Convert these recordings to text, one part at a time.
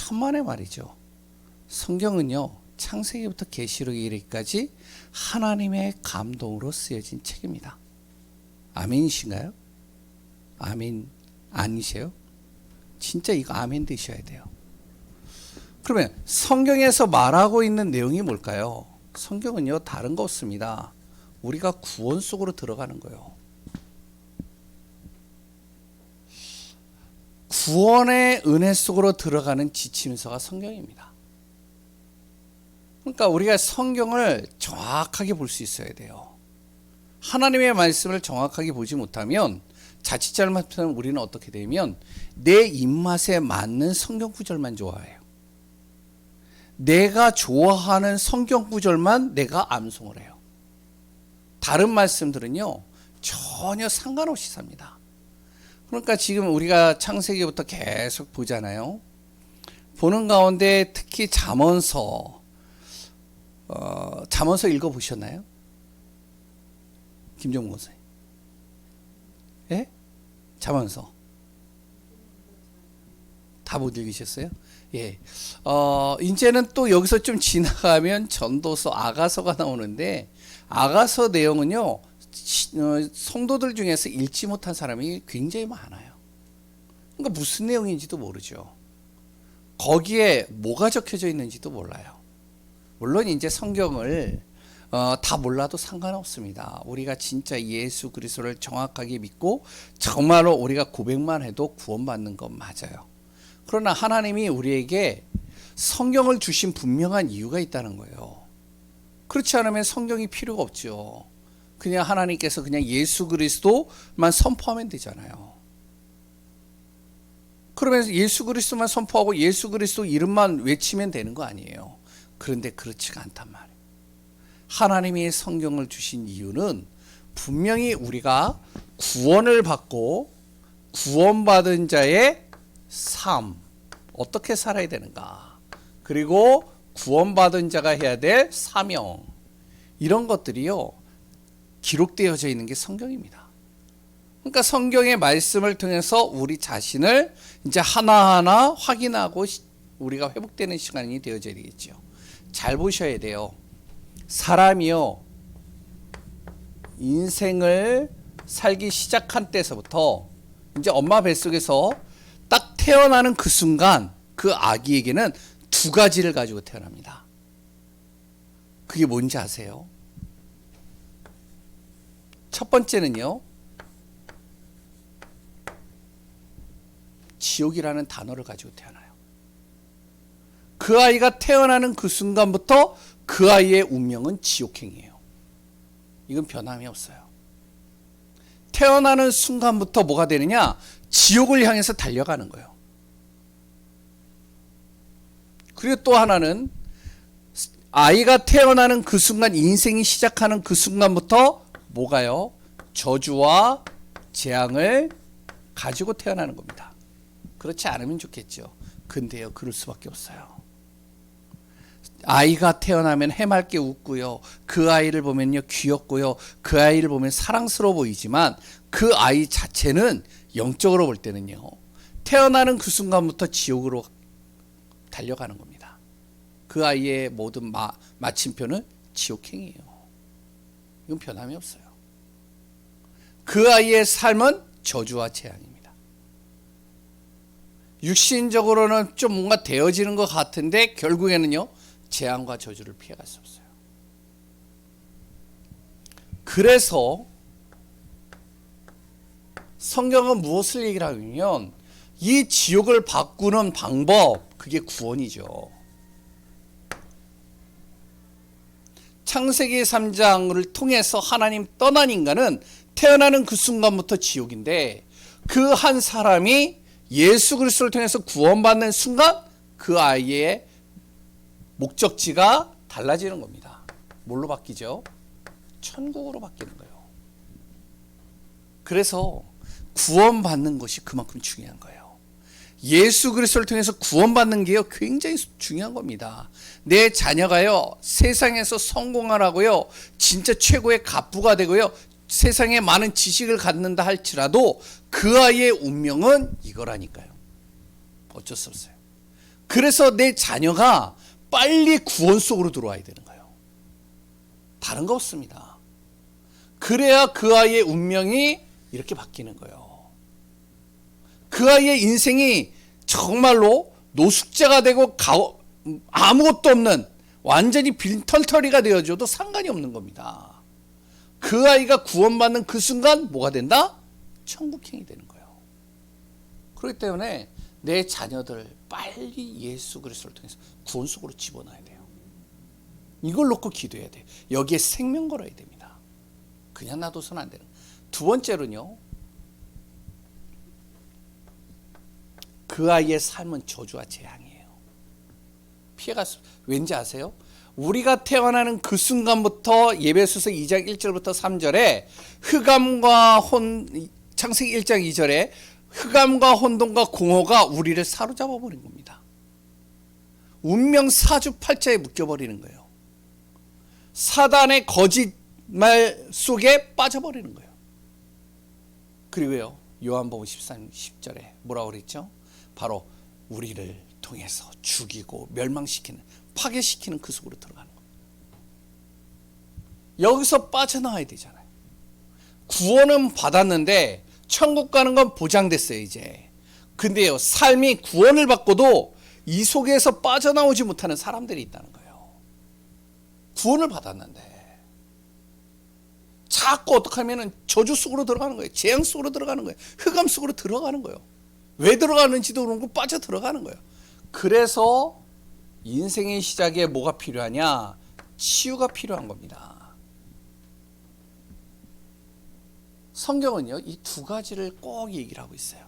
천만의 말이죠. 성경은요, 창세기부터 계시록에 이르기까지 하나님의 감동으로 쓰여진 책입니다. 아멘이신가요? 아멘 아니세요? 진짜 이거 아멘 드셔야 돼요. 그러면 성경에서 말하고 있는 내용이 뭘까요? 성경은요, 다른 거 없습니다. 우리가 구원 속으로 들어가는 거예요. 구원의 은혜 속으로 들어가는 지침서가 성경입니다. 그러니까 우리가 성경을 정확하게 볼 수 있어야 돼요. 하나님의 말씀을 정확하게 보지 못하면 자칫 잘못하면 우리는 어떻게 되면 내 입맛에 맞는 성경 구절만 좋아해요. 내가 좋아하는 성경 구절만 내가 암송을 해요. 다른 말씀들은요, 전혀 상관없이 삽니다. 그러니까 지금 우리가 창세기부터 계속 보잖아요. 보는 가운데 특히 잠언서 읽어보셨나요? 김정문 목사님. 예? 잠언서. 다 못 읽으셨어요? 예. 이제는 또 여기서 좀 지나가면 전도서, 아가서가 나오는데, 아가서 내용은요, 성도들 중에서 읽지 못한 사람이 굉장히 많아요. 그러니까 무슨 내용인지도 모르죠. 거기에 뭐가 적혀져 있는지도 몰라요. 물론 이제 성경을 다 몰라도 상관없습니다. 우리가 진짜 예수 그리스도를 정확하게 믿고 정말로 우리가 고백만 해도 구원받는 건 맞아요. 그러나 하나님이 우리에게 성경을 주신 분명한 이유가 있다는 거예요. 그렇지 않으면 성경이 필요가 없죠. 그냥 하나님께서 그냥 예수 그리스도만 선포하면 되잖아요. 그러면 예수 그리스도만 선포하고 예수 그리스도 이름만 외치면 되는 거 아니에요. 그런데 그렇지가 않단 말이에요. 하나님이 성경을 주신 이유는 분명히 우리가 구원을 받고 구원받은 자의 삶, 어떻게 살아야 되는가, 그리고 구원받은 자가 해야 될 사명, 이런 것들이요, 기록되어져 있는 게 성경입니다. 그러니까 성경의 말씀을 통해서 우리 자신을 이제 하나하나 확인하고 우리가 회복되는 시간이 되어져야 되겠죠. 잘 보셔야 돼요. 사람이요, 인생을 살기 시작한 때서부터 이제 엄마 뱃속에서 딱 태어나는 그 순간 그 아기에게는 두 가지를 가지고 태어납니다. 그게 뭔지 아세요? 첫 번째는요, 지옥이라는 단어를 가지고 태어나요. 그 아이가 태어나는 그 순간부터 그 아이의 운명은 지옥행이에요. 이건 변함이 없어요. 태어나는 순간부터 뭐가 되느냐? 지옥을 향해서 달려가는 거예요. 그리고 또 하나는 아이가 태어나는 그 순간, 인생이 시작하는 그 순간부터 뭐가요? 저주와 재앙을 가지고 태어나는 겁니다. 그렇지 않으면 좋겠죠. 근데요, 그럴 수밖에 없어요. 아이가 태어나면 해맑게 웃고요, 그 아이를 보면요 귀엽고요, 그 아이를 보면 사랑스러워 보이지만 그 아이 자체는 영적으로 볼 때는요, 태어나는 그 순간부터 지옥으로 달려가는 겁니다. 그 아이의 모든 마침표는 지옥행이에요. 이건 변함이 없어요. 그 아이의 삶은 저주와 재앙입니다. 육신적으로는 좀 뭔가 되어지는 것 같은데 결국에는요, 재앙과 저주를 피해갈 수 없어요. 그래서 성경은 무엇을 얘기를 하냐면, 이 지옥을 바꾸는 방법, 그게 구원이죠. 창세기 3장을 통해서 하나님 떠난 인간은 태어나는 그 순간부터 지옥인데, 그 한 사람이 예수 그리스도를 통해서 구원받는 순간 그 아이의 목적지가 달라지는 겁니다. 뭘로 바뀌죠? 천국으로 바뀌는 거예요. 그래서 구원받는 것이 그만큼 중요한 거예요. 예수 그리스도를 통해서 구원받는 게요, 굉장히 중요한 겁니다. 내 자녀가요, 세상에서 성공하라고요, 진짜 최고의 갑부가 되고요, 세상에 많은 지식을 갖는다 할지라도 그 아이의 운명은 이거라니까요. 어쩔 수 없어요. 그래서 내 자녀가 빨리 구원 속으로 들어와야 되는 거예요. 다른 거 없습니다. 그래야 그 아이의 운명이 이렇게 바뀌는 거예요. 그 아이의 인생이 정말로 노숙자가 되고 아무것도 없는 완전히 빈털터리가 되어줘도 상관이 없는 겁니다. 그 아이가 구원받는 그 순간 뭐가 된다? 천국행이 되는 거예요. 그렇기 때문에 내 자녀들 빨리 예수 그리스도를 통해서 구원 속으로 집어넣어야 돼요. 이걸 놓고 기도해야 돼요. 여기에 생명 걸어야 됩니다. 그냥 놔둬서는 안 되는 거예요. 두 번째로는요, 그 아이의 삶은 저주와 재앙이에요. 피해갈 수, 왠지 아세요? 우리가 태어나는 그 순간부터 예배소서 2장 1절부터 3절에 창세기 1장 2절에 흑암과 혼돈과 공허가 우리를 사로잡아 버린 겁니다. 운명 사주팔자에 묶여버리는 거예요. 사단의 거짓말 속에 빠져버리는 거예요. 그리고요, 요한복음 13, 10절에 뭐라고 그랬죠? 바로 우리를 통해서 죽이고 멸망시키는, 파괴시키는 그 속으로 들어가는 거예요. 여기서 빠져나와야 되잖아요. 구원은 받았는데 천국 가는 건 보장됐어요, 이제. 근데요, 삶이 구원을 받고도 이 속에서 빠져나오지 못하는 사람들이 있다는 거예요. 구원을 받았는데 자꾸 어떻게 하면은 저주 속으로 들어가는 거예요. 재앙 속으로 들어가는 거예요. 흑암 속으로 들어가는 거예요. 왜 들어가는지도 모르고 빠져 들어가는 거예요. 그래서 인생의 시작에 뭐가 필요하냐? 치유가 필요한 겁니다. 성경은요, 이 두 가지를 꼭 얘기를 하고 있어요.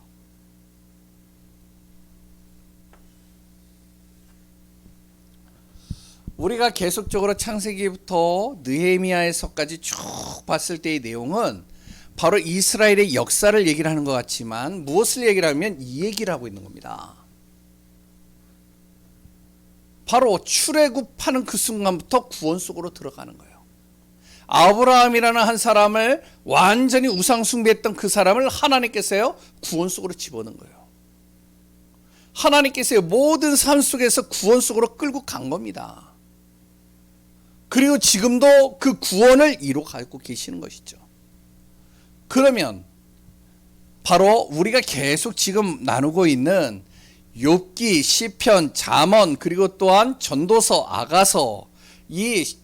우리가 계속적으로 창세기부터 느헤미야에서까지 쭉 봤을 때의 내용은 바로 이스라엘의 역사를 얘기를 하는 것 같지만 무엇을 얘기를 하면 이 얘기를 하고 있는 겁니다. 바로 출애굽하는 그 순간부터 구원 속으로 들어가는 거예요. 아브라함이라는 한 사람을 완전히 우상 숭배했던 그 사람을 하나님께서요 구원 속으로 집어넣은 거예요. 하나님께서요 모든 삶 속에서 구원 속으로 끌고 간 겁니다. 그리고 지금도 그 구원을 이루어가고 계시는 것이죠. 그러면 바로 우리가 계속 지금 나누고 있는 욥기, 시편, 잠언, 그리고 또한 전도서, 아가서, 이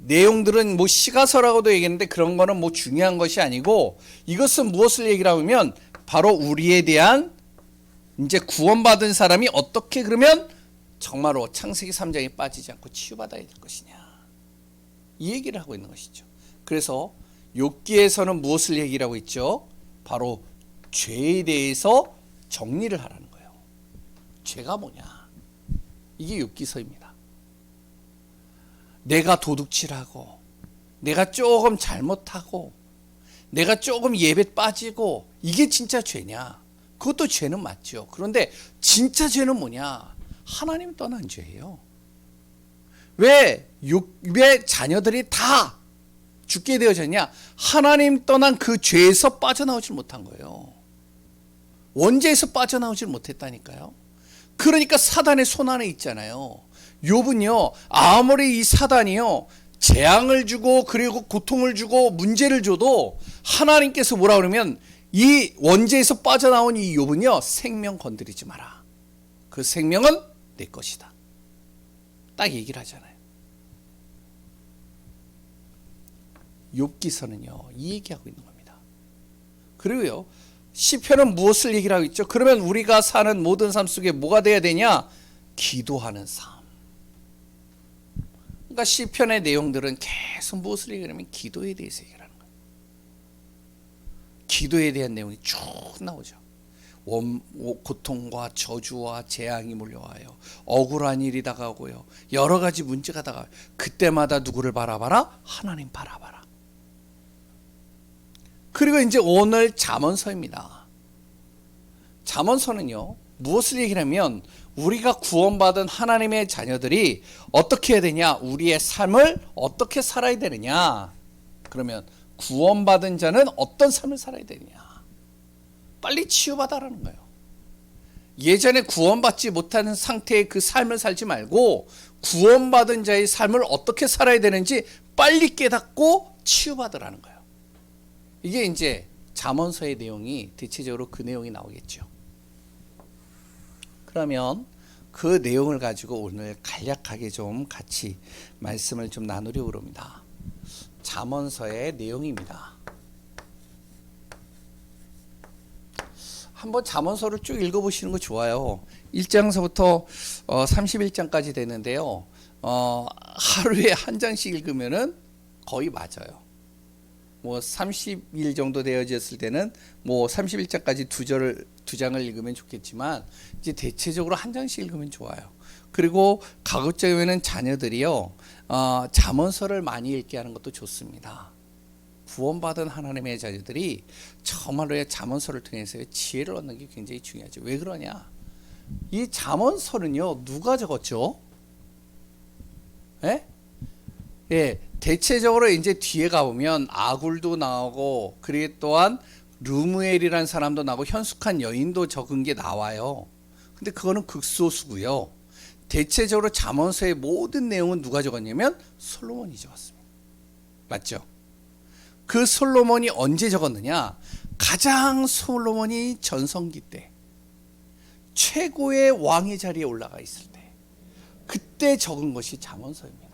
내용들은 뭐 시가서라고도 얘기했는데 그런 거는 뭐 중요한 것이 아니고 이것은 무엇을 얘기를 하면 바로 우리에 대한 이제 구원받은 사람이 어떻게 그러면 정말로 창세기 3장에 빠지지 않고 치유받아야 될 것이냐, 이 얘기를 하고 있는 것이죠. 그래서 욥기에서는 무엇을 얘기를 하고 있죠? 바로 죄에 대해서 정리를 하라는 거예요. 죄가 뭐냐? 이게 욥기서입니다. 내가 도둑질하고, 내가 조금 잘못하고, 내가 조금 예배 빠지고, 이게 진짜 죄냐? 그것도 죄는 맞죠. 그런데 진짜 죄는 뭐냐? 하나님 떠난 죄예요. 왜 욥의 자녀들이 다 죽게 되어졌냐? 하나님 떠난 그 죄에서 빠져나오질 못한 거예요. 원죄에서 빠져나오질 못했다니까요. 그러니까 사단의 손 안에 있잖아요. 욥은요, 아무리 이 사단이요 재앙을 주고 그리고 고통을 주고 문제를 줘도 하나님께서 뭐라 그러면 이 원죄에서 빠져나온 이 욥은요 생명 건드리지 마라. 그 생명은 내 것이다. 딱 얘기를 하잖아요. 욥기서는요 이 얘기하고 있는 겁니다. 그리고요 시편은 무엇을 얘기를 하고 있죠? 그러면 우리가 사는 모든 삶 속에 뭐가 돼야 되냐? 기도하는 삶. 그러니까 시편의 내용들은 계속 무엇을 얘기하냐면 기도에 대해서 얘기하는 거예요. 기도에 대한 내용이 쭉 나오죠. 고통과 저주와 재앙이 몰려와요. 억울한 일이 다가오고요. 여러 가지 문제가 다가와요. 그때마다 누구를 바라봐라? 하나님 바라봐라. 그리고 이제 오늘 잠언서입니다. 잠언서는요 무엇을 얘기하냐면 우리가 구원받은 하나님의 자녀들이 어떻게 해야 되냐, 우리의 삶을 어떻게 살아야 되느냐. 그러면 구원받은 자는 어떤 삶을 살아야 되느냐, 빨리 치유받아라는 거예요. 예전에 구원받지 못하는 상태의 그 삶을 살지 말고 구원받은 자의 삶을 어떻게 살아야 되는지 빨리 깨닫고 치유받으라는 거예요. 이게 이제 잠언서의 내용이 대체적으로 그 내용이 나오겠죠. 그러면 그 내용을 가지고 오늘 간략하게 좀 같이 말씀을 좀 나누려고 합니다. 잠언서의 내용입니다. 한번 잠언서를 쭉 읽어보시는 거 좋아요. 1장서부터 31장까지 되는데요. 하루에 한 장씩 읽으면은 거의 맞아요. 뭐 30일 정도 되어졌을 때는 뭐 31장까지 두 장을 읽으면 좋겠지만 이제 대체적으로 한 장씩 읽으면 좋아요. 그리고 가급적이면은 자녀들이요 잠언서를 많이 읽게 하는 것도 좋습니다. 구원받은 하나님의 자녀들이 정말로 잠언서를 통해서 지혜를 얻는 게 굉장히 중요하죠. 왜 그러냐? 이 잠언서는요 누가 적었죠? 예? 예, 대체적으로 이제 뒤에 가보면 아굴도 나오고 그리고 또한 르무엘이라는 사람도 나오고 현숙한 여인도 적은 게 나와요. 근데 그거는 극소수고요. 대체적으로 잠언서의 모든 내용은 누가 적었냐면 솔로몬이 적었습니다. 맞죠? 그 솔로몬이 언제 적었느냐? 가장 솔로몬이 전성기 때 최고의 왕의 자리에 올라가 있을 때 그때 적은 것이 잠언서입니다.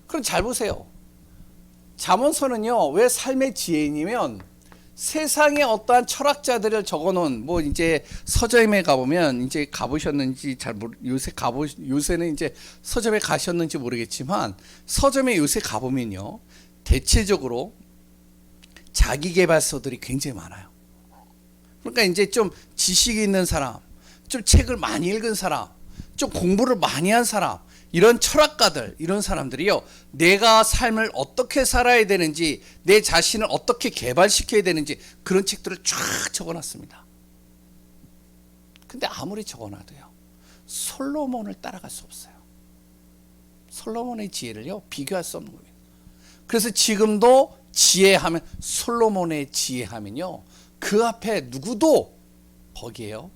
그럼 잘 보세요. 잠언서는요 왜 삶의 지혜이냐면 세상에 어떠한 철학자들을 적어놓은 뭐 이제 서점에 가보면 이제 가보셨는지 요새는 이제 서점에 가셨는지 모르겠지만 서점에 요새 가보면요 대체적으로 자기계발서들이 굉장히 많아요. 그러니까 이제 좀 지식이 있는 사람, 좀 책을 많이 읽은 사람, 좀 공부를 많이 한 사람, 이런 철학가들, 이런 사람들이요 내가 삶을 어떻게 살아야 되는지, 내 자신을 어떻게 개발시켜야 되는지 그런 책들을 쫙 적어놨습니다. 근데 아무리 적어놔도요 솔로몬을 따라갈 수 없어요. 솔로몬의 지혜를요 비교할 수 없는 겁니다. 그래서 지금도 지혜하면 솔로몬의 지혜하면요 그 앞에 누구도 거기에요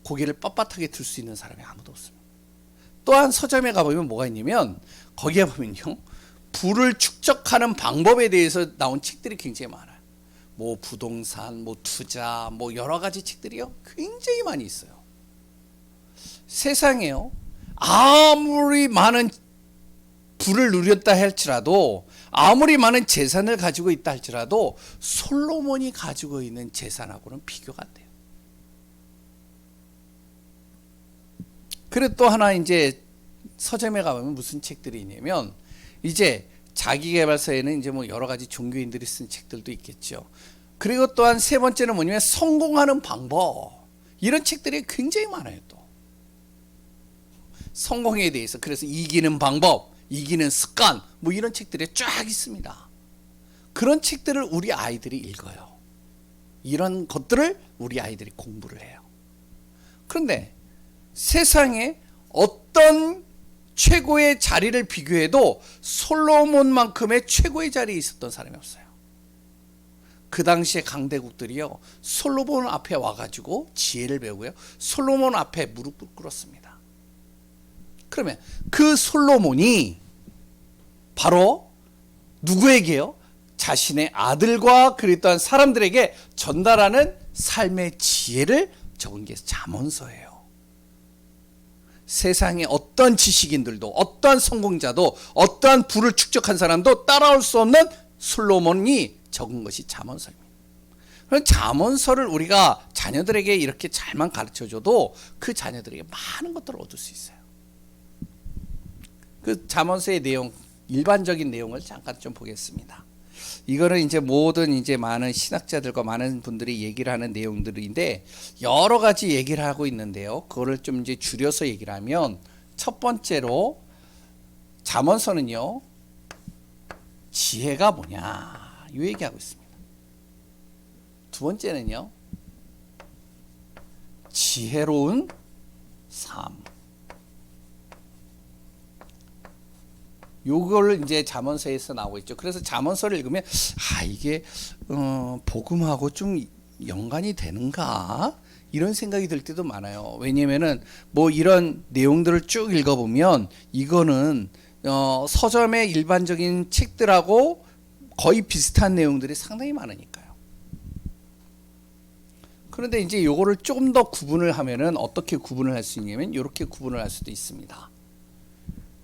고개를 빳빳하게 들 수 있는 사람이 아무도 없습니다. 또한 서점에 가보면 뭐가 있냐면 거기에 보면요 부를 축적하는 방법에 대해서 나온 책들이 굉장히 많아요. 뭐 부동산, 뭐 투자, 뭐 여러 가지 책들이요 굉장히 많이 있어요. 세상에요 아무리 많은 부를 누렸다 할지라도 아무리 많은 재산을 가지고 있다 할지라도 솔로몬이 가지고 있는 재산하고는 비교가 안 돼요. 그리고 또 하나 이제 서점에 가보면 무슨 책들이 있냐면 이제 자기계발서에는 이제 뭐 여러 가지 종교인들이 쓴 책들도 있겠죠. 그리고 또한 세 번째는 뭐냐면 성공하는 방법, 이런 책들이 굉장히 많아요. 또 성공에 대해서 그래서 이기는 방법, 이기는 습관 뭐 이런 책들이 쫙 있습니다. 그런 책들을 우리 아이들이 읽어요. 이런 것들을 우리 아이들이 공부를 해요. 그런데 세상에 어떤 최고의 자리를 비교해도 솔로몬만큼의 최고의 자리에 있었던 사람이 없어요. 그 당시에 강대국들이요 솔로몬 앞에 와가지고 지혜를 배우고요 솔로몬 앞에 무릎을 꿇었습니다. 그러면 그 솔로몬이 바로 누구에게요? 자신의 아들과 그랬던 사람들에게 전달하는 삶의 지혜를 적은 게 잠언서예요. 세상에 어떤 지식인들도 어떠한 성공자도 어떠한 부를 축적한 사람도 따라올 수 없는 솔로몬이 적은 것이 잠언서입니다. 그럼 잠언서를 우리가 자녀들에게 이렇게 잘만 가르쳐줘도 그 자녀들에게 많은 것들을 얻을 수 있어요. 그 잠언서의 내용, 일반적인 내용을 잠깐 좀 보겠습니다. 이거는 이제 모든 이제 많은 신학자들과 많은 분들이 얘기를 하는 내용들인데 여러 가지 얘기를 하고 있는데요. 그거를 좀 이제 줄여서 얘기를 하면 첫 번째로 잠언서는요 지혜가 뭐냐 이 얘기하고 있습니다. 두 번째는요 지혜로운 삶. 요걸 이제 잠언서에서 나오고 있죠. 그래서 잠언서를 읽으면 이게 복음하고 좀 연관이 되는가 이런 생각이 들 때도 많아요. 왜냐면은 뭐 이런 내용들을 쭉 읽어보면 이거는 서점의 일반적인 책들하고 거의 비슷한 내용들이 상당히 많으니까요. 그런데 이제 요거를 조금 더 구분을 하면은 어떻게 구분을 할 수 있냐면 이렇게 구분을 할 수도 있습니다.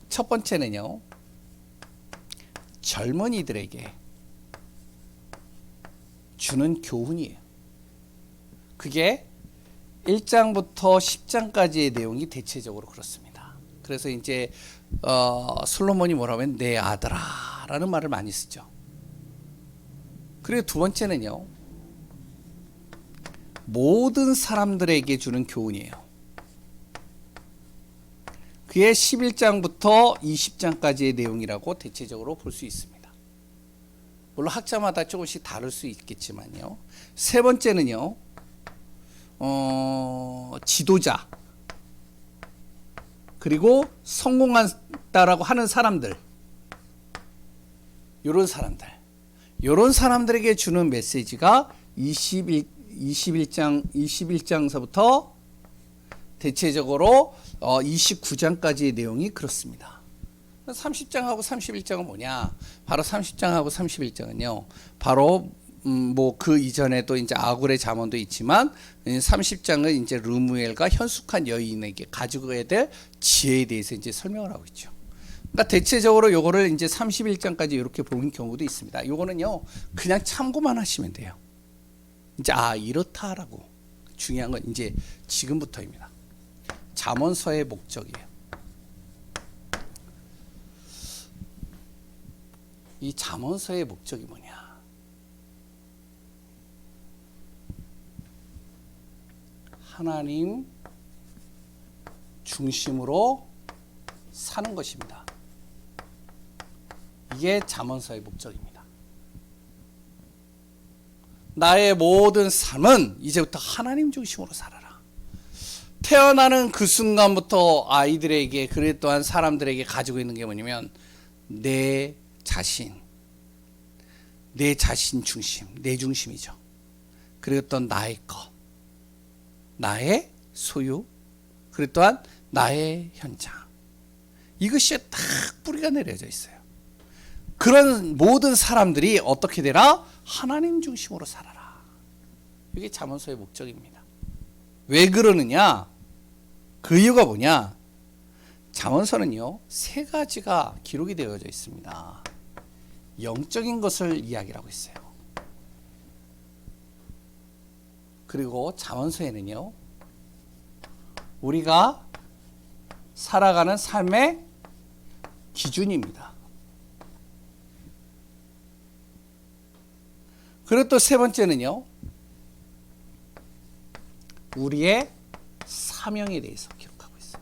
첫 번째는요, 젊은이들에게 주는 교훈이에요. 그게 1장부터 10장까지의 내용이 대체적으로 그렇습니다. 그래서 이제 솔로몬이 뭐라고 하면 내 아들아 라는 말을 많이 쓰죠. 그리고 두 번째는요, 모든 사람들에게 주는 교훈이에요. 그게 11장부터 20장까지의 내용이라고 대체적으로 볼 수 있습니다. 물론 학자마다 조금씩 다를 수 있겠지만요. 세 번째는요, 지도자, 그리고 성공한다라고 하는 사람들, 요런 사람들에게 주는 메시지가 21장서부터 대체적으로 29장까지의 내용이 그렇습니다. 30장하고 31장은 뭐냐? 바로 30장하고 31장은요. 바로 뭐 그 이전에도 이제 아굴의 잠언도 있지만 30장은 이제 르무엘과 현숙한 여인에게 가지고야 될 지혜에 대해서 이제 설명을 하고 있죠. 그러니까 대체적으로 요거를 이제 31장까지 이렇게 보는 경우도 있습니다. 요거는요. 그냥 참고만 하시면 돼요. 이제 이렇다라고. 중요한 건 이제 지금부터입니다. 잠언서의 목적이에요. 이 잠언서의 목적이 뭐냐? 하나님 중심으로 사는 것입니다. 이게 잠언서의 목적입니다. 나의 모든 삶은 이제부터 하나님 중심으로 살아라. 태어나는 그 순간부터 아이들에게, 그래 또한 사람들에게 가지고 있는 게 뭐냐면 내 자신 중심, 내 중심이죠. 그리고 또 나의 것, 나의 소유, 그리고 또한 나의 현장. 이것이 딱 뿌리가 내려져 있어요. 그런 모든 사람들이 어떻게 되라? 하나님 중심으로 살아라. 이게 잠언서의 목적입니다. 왜 그러느냐? 그 이유가 뭐냐? 잠언서는요, 세 가지가 기록이 되어져 있습니다. 영적인 것을 이야기를 하고 있어요. 그리고 잠언서에는요, 우리가 살아가는 삶의 기준입니다. 그리고 또 세 번째는요, 우리의 사명에 대해서 기록하고 있어요.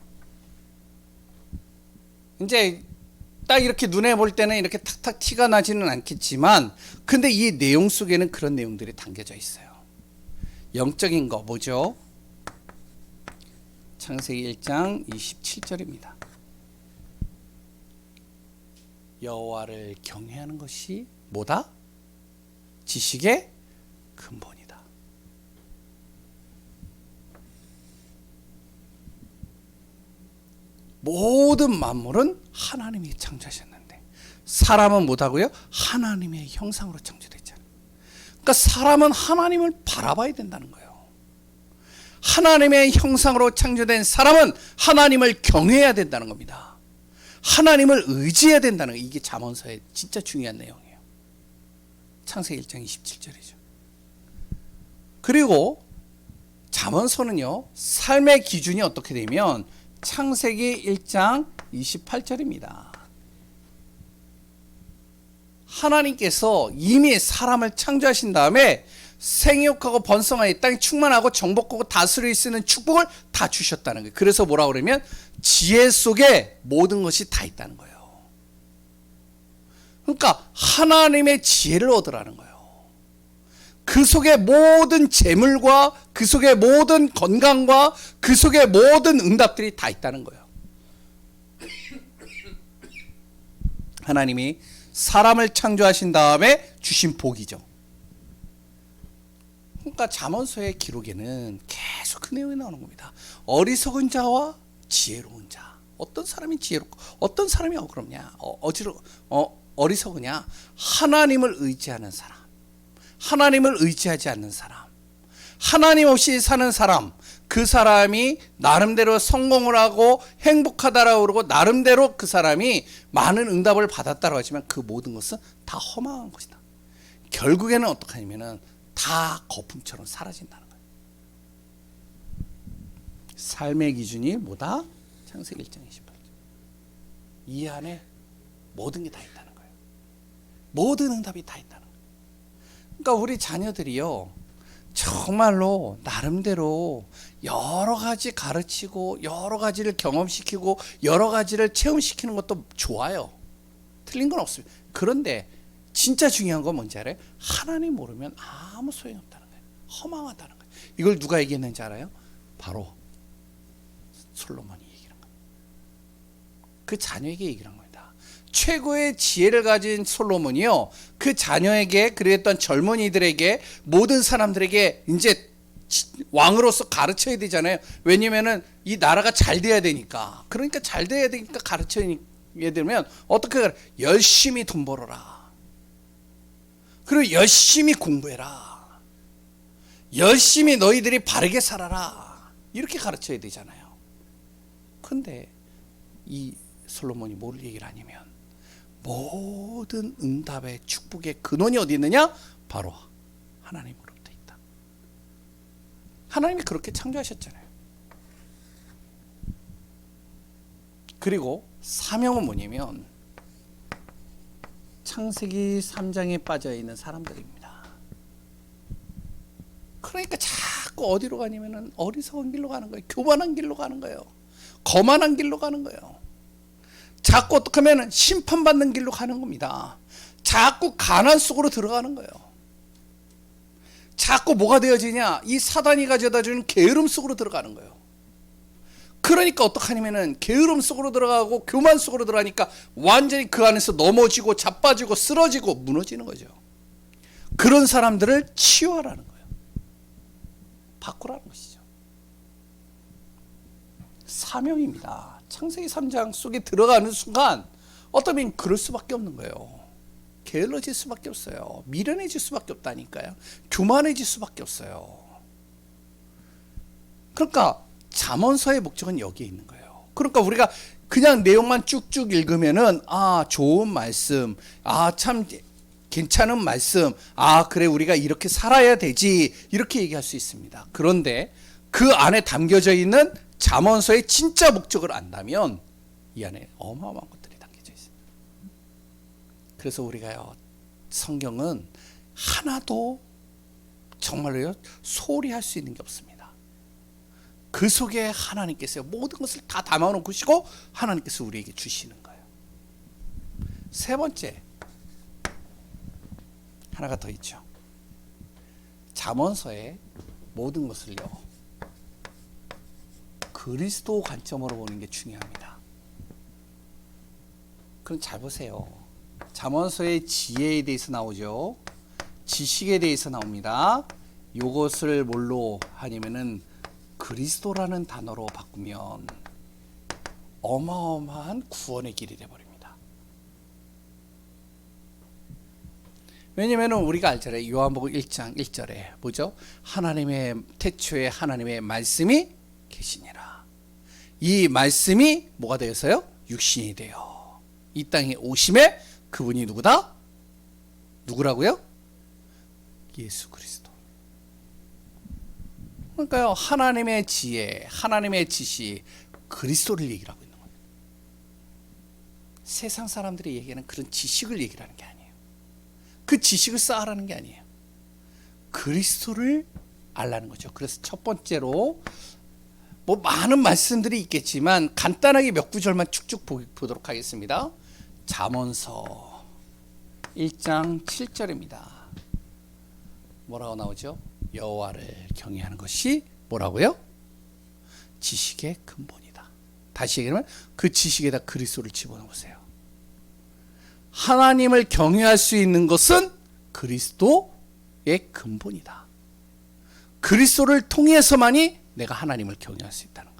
이제 딱 이렇게 눈에 볼 때는 이렇게 탁탁 티가 나지는 않겠지만, 근데 이 내용 속에는 그런 내용들이 담겨져 있어요. 영적인 거 뭐죠? 창세기 1장 27절입니다. 여호와를 경외하는 것이 뭐다? 지식의 근본이다. 모든 만물은 하나님이 창조하셨는데 사람은 뭐다고요? 하나님의 형상으로 창조됐잖아요. 그러니까 사람은 하나님을 바라봐야 된다는 거예요. 하나님의 형상으로 창조된 사람은 하나님을 경외해야 된다는 겁니다. 하나님을 의지해야 된다는 거예요. 이게 잠언서의 진짜 중요한 내용이에요. 창세기 1장 27절이죠. 그리고 잠언서는요, 삶의 기준이 어떻게 되면 창세기 1장 28절입니다. 하나님께서 이미 사람을 창조하신 다음에 생육하고 번성하여 땅이 충만하고 정복하고 다스릴 수 있는 축복을 다 주셨다는 거예요. 그래서 뭐라고 그러면 지혜 속에 모든 것이 다 있다는 거예요. 그러니까 하나님의 지혜를 얻으라는 거예요. 그 속에 모든 재물과 그 속에 모든 건강과 그 속에 모든 응답들이 다 있다는 거예요. 하나님이 사람을 창조하신 다음에 주신 복이죠. 그러니까 잠언서의 기록에는 계속 그 내용이 나오는 겁니다. 어리석은 자와 지혜로운 자. 어떤 사람이 지혜롭고 어떤 사람이 어그럽냐? 어리석으냐? 하나님을 의지하는 사람. 하나님을 의지하지 않는 사람. 하나님 없이 사는 사람. 그 사람이 나름대로 성공을 하고 행복하다라고 그러고 나름대로 그 사람이 많은 응답을 받았다라고 하지만 그 모든 것은 다 허망한 것이다. 결국에는 어떻게 하냐면은 다 거품처럼 사라진다는 거예요. 삶의 기준이 뭐다? 창세기 1장 28절. 이 안에 모든 게 다 있다는 거예요. 모든 응답이 다 있다는 거예요. 그러니까 우리 자녀들이요, 정말로 나름대로 여러 가지 가르치고 여러 가지를 경험시키고 여러 가지를 체험시키는 것도 좋아요. 틀린 건 없습니다. 그런데 진짜 중요한 건 뭔지 알아요? 하나님 모르면 아무 소용이 없다는 거예요. 허망하다는 거예요. 이걸 누가 얘기했는지 알아요? 바로 솔로몬이 얘기한 거예요. 그 자녀에게 얘기한 겁니다. 최고의 지혜를 가진 솔로몬이요, 그 자녀에게, 그랬던 젊은이들에게, 모든 사람들에게 이제 왕으로서 가르쳐야 되잖아요. 왜냐면은 이 나라가 잘 돼야 되니까. 그러니까 잘 돼야 되니까 가르쳐야 되면 어떻게 열심히 돈 벌어라. 그리고 열심히 공부해라. 열심히 너희들이 바르게 살아라. 이렇게 가르쳐야 되잖아요. 근데 이 솔로몬이 뭘 얘기를 하냐면 모든 응답의 축복의 근원이 어디 있느냐? 바로 하나님으로부터 있다. 하나님이 그렇게 창조하셨잖아요. 그리고 사명은 뭐냐면 창세기 3장에 빠져있는 사람들입니다. 그러니까 자꾸 어디로 가냐면 어리석은 길로 가는 거예요. 교만한 길로 가는 거예요. 거만한 길로 가는 거예요. 자꾸 어떻게 하면 심판받는 길로 가는 겁니다. 자꾸 가난 속으로 들어가는 거예요. 자꾸 뭐가 되어지냐? 이 사단이 가져다주는 게으름 속으로 들어가는 거예요. 그러니까 어떡하냐면은 게으름 속으로 들어가고 교만 속으로 들어가니까 완전히 그 안에서 넘어지고 자빠지고 쓰러지고 무너지는 거죠. 그런 사람들을 치유하라는 거예요. 바꾸라는 것이죠. 사명입니다. 창세기 3장 속에 들어가는 순간 어쩌면 그럴 수밖에 없는 거예요. 게을러질 수밖에 없어요. 미련해질 수밖에 없다니까요. 교만해질 수밖에 없어요. 그러니까 잠언서의 목적은 여기에 있는 거예요. 그러니까 우리가 그냥 내용만 쭉쭉 읽으면은 좋은 말씀, 참 괜찮은 말씀, 그래 우리가 이렇게 살아야 되지, 이렇게 얘기할 수 있습니다. 그런데 그 안에 담겨져 있는 잠언서의 진짜 목적을 안다면 이 안에 어마어마한 것들이 담겨져 있습니다. 그래서 우리가요, 성경은 하나도 정말로요 소홀히 할 수 있는 게 없습니다. 그 속에 하나님께서 모든 것을 다 담아놓으시고 하나님께서 우리에게 주시는 거예요. 세 번째, 하나가 더 있죠. 잠언서의 모든 것을요 그리스도 관점으로 보는 게 중요합니다. 그럼 잘 보세요. 잠언서의 지혜에 대해서 나오죠. 지식에 대해서 나옵니다. 이것을 뭘로 하냐면은 그리스도라는 단어로 바꾸면 어마어마한 구원의 길이 되어버립니다. 왜냐하면 우리가 알잖아요. 요한복음 1장 1절에 뭐죠? 하나님의 태초에 하나님의 말씀이 계시니라. 이 말씀이 뭐가 되어서요? 육신이 되어 이 땅에 오심에 그분이 누구다? 누구라고요? 예수 그리스도. 그러니까요, 하나님의 지혜, 하나님의 지식, 그리스도를 얘기를 하고 있는 겁니다. 세상 사람들이 얘기하는 그런 지식을 얘기를 하는 게 아니에요. 그 지식을 쌓으라는 게 아니에요. 그리스도를 알라는 거죠. 그래서 첫 번째로 뭐 많은 말씀들이 있겠지만 간단하게 몇 구절만 쭉쭉 보도록 하겠습니다. 잠언서 1장 7절입니다. 뭐라고 나오죠? 여호와를 경외하는 것이 뭐라고요? 지식의 근본이다. 다시 얘기하면 그 지식에다 그리스도를 집어넣으세요. 하나님을 경외할 수 있는 것은 그리스도의 근본이다. 그리스도를 통해서만이 내가 하나님을 경외할 수 있다는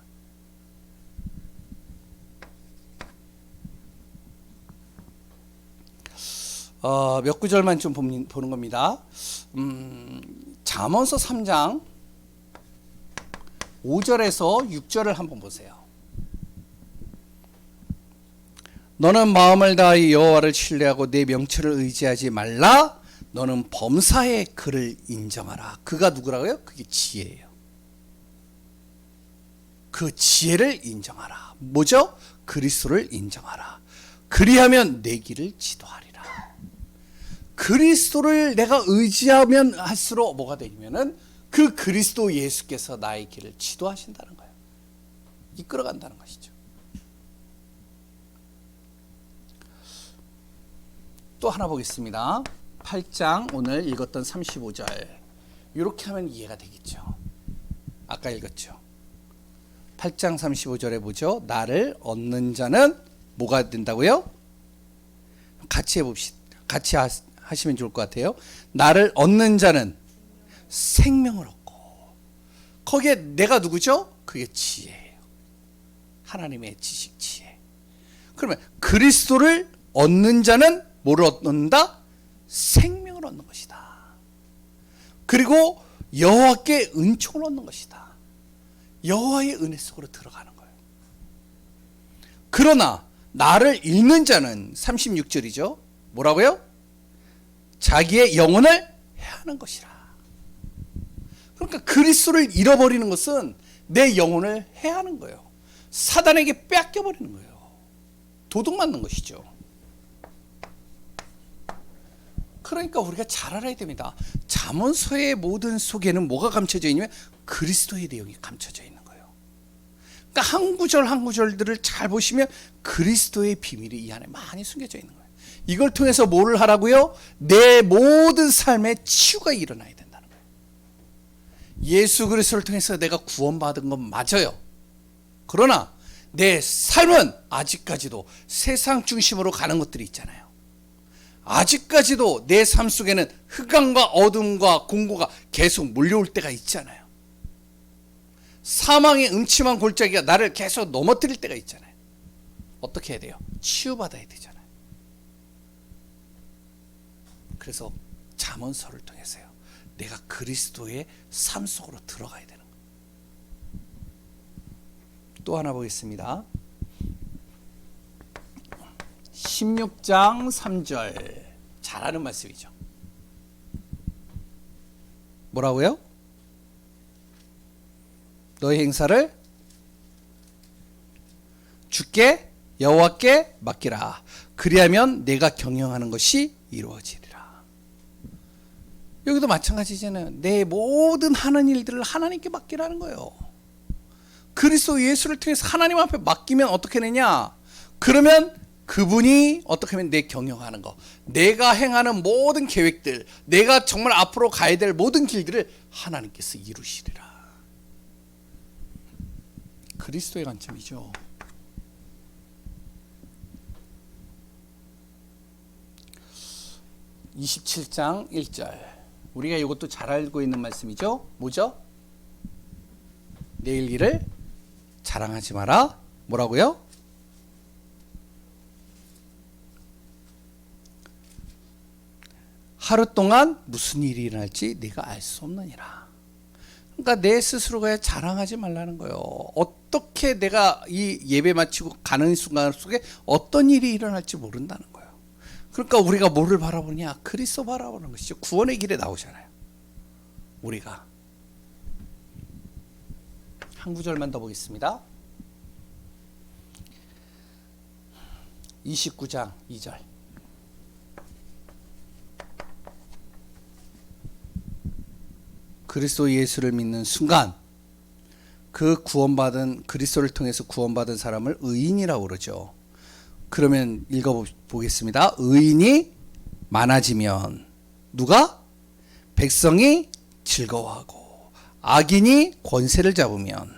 거예요. 몇 구절만 좀 보는 겁니다. 잠언서 3장 5절에서 6절을 한번 보세요. 너는 마음을 다하여 여호와를 신뢰하고 내 명철을 의지하지 말라. 너는 범사의 그를 인정하라. 그가 누구라고요? 그게 지혜예요. 그 지혜를 인정하라. 뭐죠? 그리스도를 인정하라. 그리하면 내 길을 지도하리라. 그리스도를 내가 의지하면 할수록 뭐가 되냐면은 그 그리스도 예수께서 나의 길을 지도하신다는 거예요. 이끌어간다는 것이죠. 또 하나 보겠습니다. 8장 오늘 읽었던 35절. 이렇게 하면 이해가 되겠죠. 아까 읽었죠. 8장 35절에 보죠. 나를 얻는 자는 뭐가 된다고요? 같이 해봅시다. 같이 하시면 좋을 것 같아요. 나를 얻는 자는 생명을 얻고. 거기에 내가 누구죠? 그게 지혜예요. 하나님의 지식, 지혜. 그러면 그리스도를 얻는 자는 뭐를 얻는다? 생명을 얻는 것이다. 그리고 여호와께 은총을 얻는 것이다. 여호와의 은혜 속으로 들어가는 거예요. 그러나 나를 잃는 자는 36절이죠. 뭐라고요? 자기의 영혼을 해하는 것이라. 그러니까 그리스도를 잃어버리는 것은 내 영혼을 해하는 거예요. 사단에게 뺏겨버리는 거예요. 도둑맞는 것이죠. 그러니까 우리가 잘 알아야 됩니다. 잠언서의 모든 속에는 뭐가 감춰져 있냐면 그리스도의 내용이 감춰져 있는 거예요. 그러니까 한 구절 한 구절들을 잘 보시면 그리스도의 비밀이 이 안에 많이 숨겨져 있는 거예요. 이걸 통해서 뭐를 하라고요? 내 모든 삶에 치유가 일어나야 된다는 거예요. 예수 그리스도를 통해서 내가 구원받은 건 맞아요. 그러나 내 삶은 아직까지도 세상 중심으로 가는 것들이 있잖아요. 아직까지도 내 삶 속에는 흑암과 어둠과 공고가 계속 몰려올 때가 있잖아요. 사망의 음침한 골짜기가 나를 계속 넘어뜨릴 때가 있잖아요. 어떻게 해야 돼요? 치유받아야 되잖아요. 그래서 잠언서를 통해서요. 내가 그리스도의 삶 속으로 들어가야 되는 거예요. 또 하나 보겠습니다. 16장 3절 잘하는 말씀이죠. 뭐라고요? 너의 행사를 주께 여호와께 맡기라. 그리하면 내가 경영하는 것이 이루어지리라. 여기도 마찬가지잖아요. 내 모든 하는 일들을 하나님께 맡기라는 거예요. 그리스도 예수를 통해서 하나님 앞에 맡기면 어떻게 되냐? 그러면 그분이 어떻게 하면 내 경영하는 거, 내가 행하는 모든 계획들, 내가 정말 앞으로 가야 될 모든 길들을 하나님께서 이루시리라. 그리스도의 관점이죠. (27장 1절) 우리가 이것도 잘 알고 있는 말씀이죠. 뭐죠? 내일 일을 자랑하지 마라. 뭐라고요? 하루 동안 무슨 일이 일어날지 네가 알 수 없느니라. 그러니까 내 스스로가 자랑하지 말라는 거예요. 어떻게 내가 이 예배 마치고 가는 순간 속에 어떤 일이 일어날지 모른다는 거예요. 그러니까 우리가 뭐를 바라보냐? 그리스도 바라보는 것이죠. 구원의 길에 나오잖아요. 우리가 한 구절만 더 보겠습니다. 29장 2절 그리스도 예수를 믿는 순간 그 구원받은 그리스도를 통해서 구원받은 사람을 의인이라고 그러죠. 그러면 읽어보겠습니다. 의인이 많아지면 누가? 백성이 즐거워하고 악인이 권세를 잡으면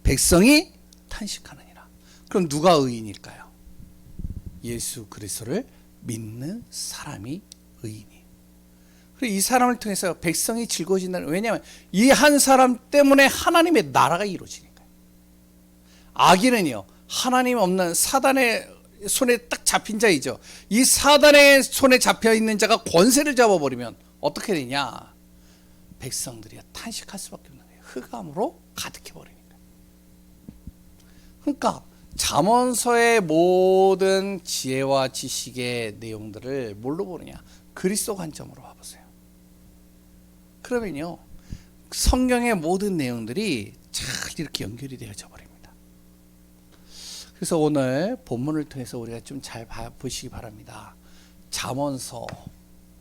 백성이 탄식하느니라. 그럼 누가 의인일까요? 예수 그리스도를 믿는 사람이 의인이에요. 그리고 이 사람을 통해서 백성이 즐거워진다는, 왜냐하면 이 한 사람 때문에 하나님의 나라가 이루어지니까요. 악인은요, 하나님 없는 사단의 손에 딱 잡힌 자이죠. 이 사단의 손에 잡혀 있는 자가 권세를 잡아버리면 어떻게 되냐? 백성들이 탄식할 수밖에 없는 거예요. 흑암으로 가득해 버리니까. 그러니까 잠언서의 모든 지혜와 지식의 내용들을 뭘로 보느냐? 그리스도 관점으로 봐보세요. 그러면요, 성경의 모든 내용들이 잘 이렇게 연결이 되어져 버립니다. 그래서 오늘 본문을 통해서 우리가 좀 잘 보시기 바랍니다. 잠언서,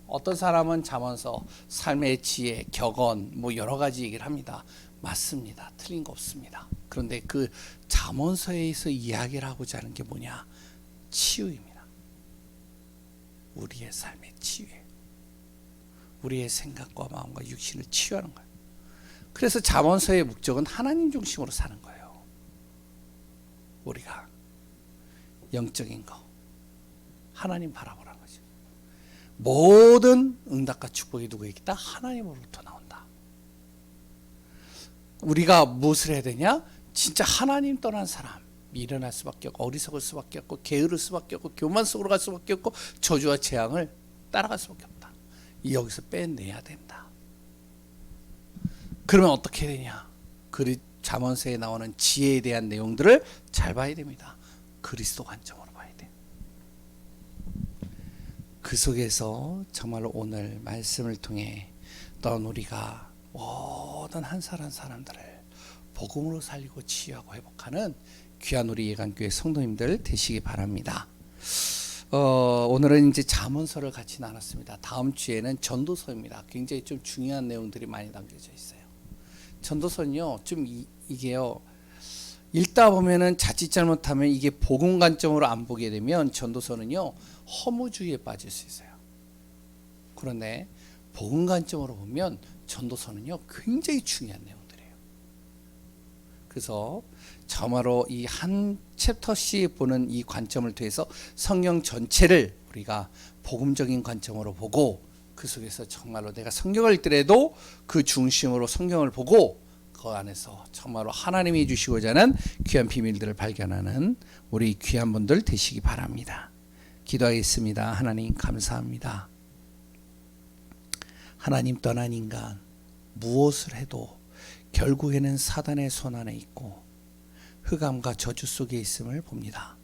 어떤 사람은 잠언서, 삶의 지혜, 격언, 뭐 여러 가지 얘기를 합니다. 맞습니다. 틀린 거 없습니다. 그런데 그 잠언서에서 이야기를 하고자 하는 게 뭐냐? 치유입니다. 우리의 삶의 치유예요. 우리의 생각과 마음과 육신을 치유하는 거예요. 그래서 잠언서의 목적은 하나님 중심으로 사는 거예요. 우리가 영적인 거, 하나님 바라보라는 거죠. 모든 응답과 축복이 누구에게 있다? 하나님으로부터 나온다. 우리가 무엇을 해야 되냐? 진짜 하나님 떠난 사람, 미련할 수밖에 없고, 어리석을 수밖에 없고, 게으를 수밖에 없고, 교만 속으로 갈 수밖에 없고, 저주와 재앙을 따라갈 수밖에 없다. 여기서 빼내야 된다. 그러면 어떻게 되냐? 잠언서에 나오는 지혜에 대한 내용들을 잘 봐야 됩니다. 그리스도 관점으로 봐야 돼요. 그 속에서 정말로 오늘 말씀을 통해 넌 우리가 모든 한 사람 사람들을 복음으로 살리고 치유하고 회복하는 귀한 우리 예강교회 성도님들 되시기 바랍니다. 오늘은 이제 잠언서를 같이 나눴습니다. 다음 주에는 전도서입니다. 굉장히 좀 중요한 내용들이 많이 담겨져 있어요. 전도서는요, 좀 이게요, 읽다 보면은 자칫 잘못하면 이게 복음 관점으로 안 보게 되면 전도서는요, 허무주의에 빠질 수 있어요. 그런데 복음 관점으로 보면 전도서는요, 굉장히 중요한 내용들이에요. 그래서 정말로 이 한 챕터씩 보는 이 관점을 통해서 성경 전체를 우리가 복음적인 관점으로 보고, 그 속에서 정말로 내가 성경을 읽더라도 그 중심으로 성경을 보고 그 안에서 정말로 하나님이 주시고자 하는 귀한 비밀들을 발견하는 우리 귀한 분들 되시기 바랍니다. 기도하겠습니다. 하나님 감사합니다. 하나님 떠난 인간 무엇을 해도 결국에는 사단의 손 안에 있고 흑암과 저주 속에 있음을 봅니다.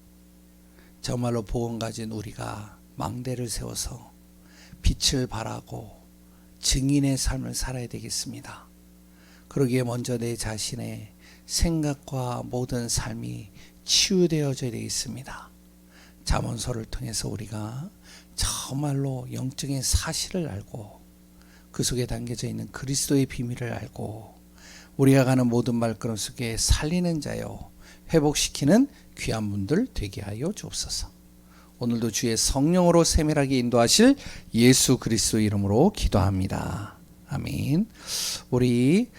정말로 복음 가진 우리가 망대를 세워서 빛을 발하고 증인의 삶을 살아야 되겠습니다. 그러기에 먼저 내 자신의 생각과 모든 삶이 치유되어져야 되겠습니다. 잠언서를 통해서 우리가 정말로 영적인 사실을 알고 그 속에 담겨져 있는 그리스도의 비밀을 알고 우리가 가는 모든 발걸음 속에 살리는 자요 회복시키는 귀한 분들 되게 하여 주옵소서. 오늘도 주의 성령으로 세밀하게 인도하실 예수 그리스도 이름으로 기도합니다. 아멘. 우리